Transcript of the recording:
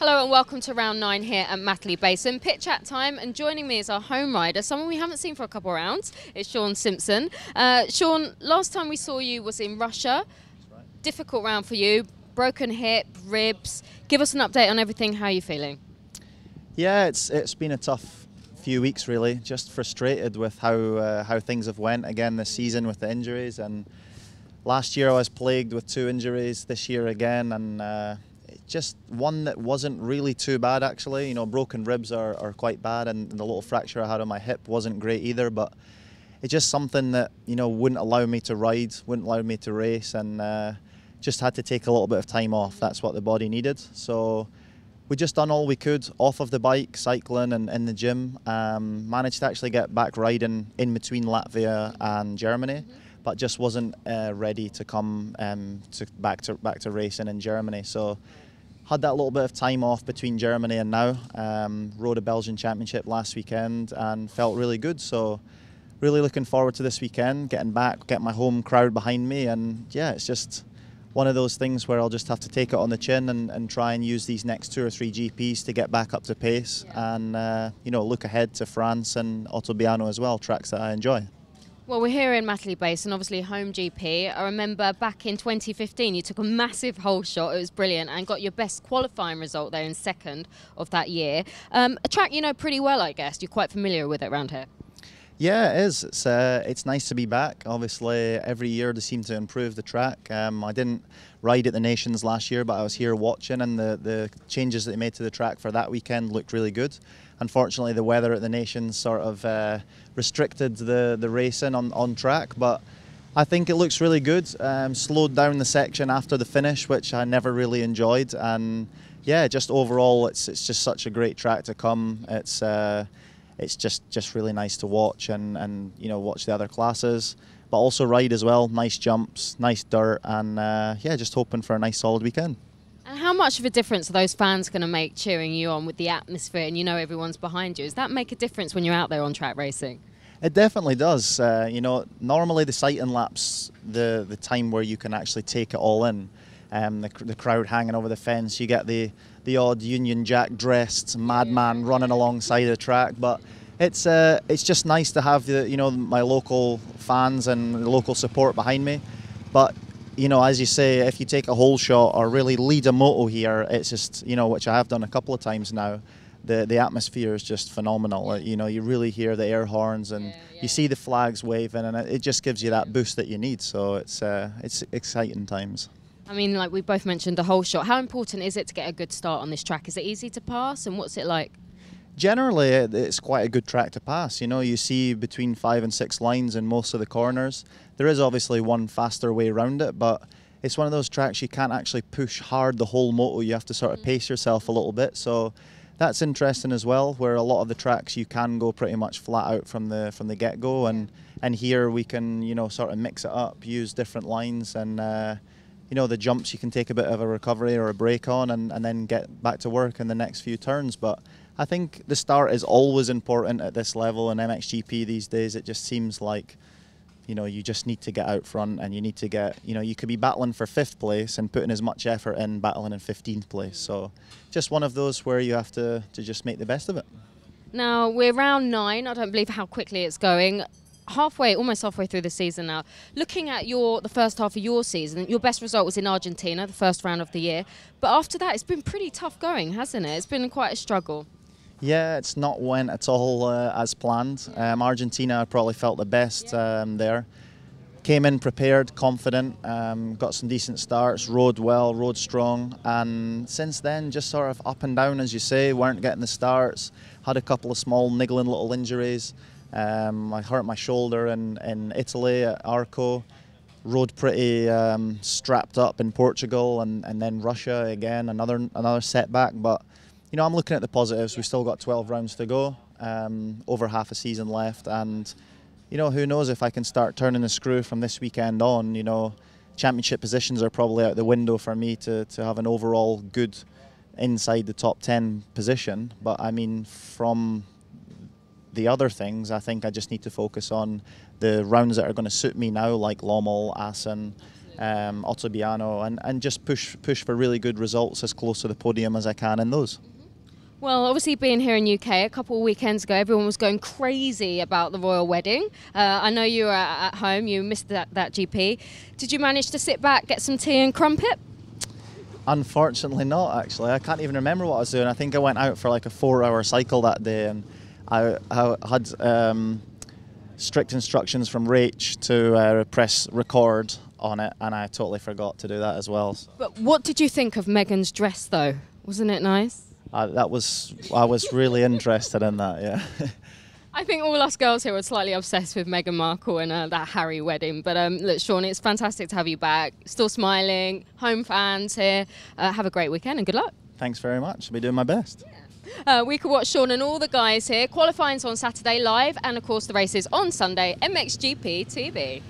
Hello and welcome to round 9 here at Matterley Basin. Pit chat time, and joining me is our home rider, someone we haven't seen for a couple of rounds. It's SHAUN Simpson. SHAUN, last time we saw you was in Russia. That's right. Difficult round for you, broken hip, ribs. Give us an update on everything. How are you feeling? Yeah, it's been a tough few weeks really. Just frustrated with how things have went again this season with the injuries. And last year I was plagued with 2 injuries. This year again, and just one that wasn't really too bad actually. You know, broken ribs are quite bad, and the little fracture I had on my hip wasn't great either. But it's just something that, you know, wouldn't allow me to ride, wouldn't allow me to race, and just had to take a little bit of time off. That's what the body needed. So we just done all we could off of the bike, cycling and in the gym. Managed to actually get back riding in between Latvia and Germany, but just wasn't ready to come back to racing in Germany. So had that little bit of time off between Germany and now. Rode a Belgian Championship last weekend and felt really good. So really looking forward to this weekend, getting back, get my home crowd behind me, and yeah, it's just one of those things where I'll just have to take it on the chin and try and use these next 2 or 3 GPs to get back up to pace, and you know, look ahead to France and Ottobiano as well, tracks that I enjoy. Well, we're here in Matterley Basin, obviously home GP. I remember back in 2015 you took a massive Holeshot. It was brilliant and got your best qualifying result there in 2nd of that year. A track you know pretty well, I guess. You're quite familiar with it around here. Yeah, it is. It's nice to be back. Obviously, every year they seem to improve the track. I didn't ride at the Nations last year, but I was here watching, and the changes that they made to the track for that weekend looked really good. Unfortunately, the weather at the Nations sort of restricted the racing on track, but I think it looks really good. Slowed down the section after the finish, which I never really enjoyed, and yeah, just overall, it's just such a great track to come. It's just really nice to watch and you know, watch the other classes, but also ride as well. Nice jumps, nice dirt, and yeah, just hoping for a nice solid weekend. And how much of a difference are those fans going to make cheering you on with the atmosphere, and you know everyone's behind you? Does that make a difference when you're out there on track racing? It definitely does. You know, normally the sighting lap's the time where you can actually take it all in. The crowd hanging over the fence, you get the odd Union Jack dressed madman running alongside the track, but it's just nice to have my local fans and the local support behind me. But you know, as you say, if you take a Holeshot or really lead a moto here, it's just, you know, which I have done a couple of times now, the atmosphere is just phenomenal. You know, you really hear the air horns, and you see the flags waving, and it just gives you that boost that you need. So it's exciting times. I mean, like we both mentioned the Holeshot. How important is it to get a good start on this track? Is it easy to pass, and what's it like? Generally, it's quite a good track to pass. You know, you see between 5 and 6 lines in most of the corners. There is obviously one faster way around it, but it's one of those tracks you can't actually push hard the whole moto. You have to sort of pace yourself a little bit. So that's interesting as well, where a lot of the tracks you can go pretty much flat out from the get-go, and here we can, you know, sort of mix it up, use different lines, and you know, the jumps you can take a bit of a recovery or a break on, and then get back to work in the next few turns. But I think the start is always important at this level in MXGP these days. It just seems like, you know, you just need to get out front, and you need to get, you know, you could be battling for 5th place and putting as much effort in battling in 15th place. So just one of those where you have to just make the best of it. Now, we're round 9. I don't believe how quickly it's going. Almost halfway through the season now. Looking at the first half of your season, your best result was in Argentina, the first round of the year. But after that, it's been pretty tough going, hasn't it? It's been quite a struggle. Yeah, it's not went at all as planned. Argentina, I probably felt the best there. Came in prepared, confident, got some decent starts, rode well, rode strong, and since then just sort of up and down, as you say, weren't getting the starts, had a couple of small niggling little injuries. I hurt my shoulder in Italy at Arco, rode pretty strapped up in Portugal, and then Russia again, another setback. But you know, I'm looking at the positives. We've still got 12 rounds to go, over half a season left, and you know, who knows if I can start turning the screw from this weekend on. You know, championship positions are probably out the window for me to have an overall good inside the top 10 position. But I mean, from the other things, I think I just need to focus on the rounds that are going to suit me now, like Lommel, Assen, Ottobiano, and just push for really good results as close to the podium as I can in those. Well, obviously being here in UK, a couple of weekends ago, everyone was going crazy about the royal wedding. I know you were at home, you missed that GP. Did you manage to sit back, get some tea and crumpet? Unfortunately not, actually. I can't even remember what I was doing. I think I went out for like a 4-hour cycle that day, and I had strict instructions from Rach to press record on it, and I totally forgot to do that as well. So. But what did you think of Meghan's dress, though? Wasn't it nice? I was really interested in that, yeah. I think all us girls here are slightly obsessed with Meghan Markle and that Harry wedding. But look, Shaun, it's fantastic to have you back. Still smiling, home fans here. Have a great weekend and good luck. Thanks very much. I'll be doing my best. We could watch Shaun and all the guys here. Qualifying's on Saturday live, and of course the race is on Sunday, MXGP TV.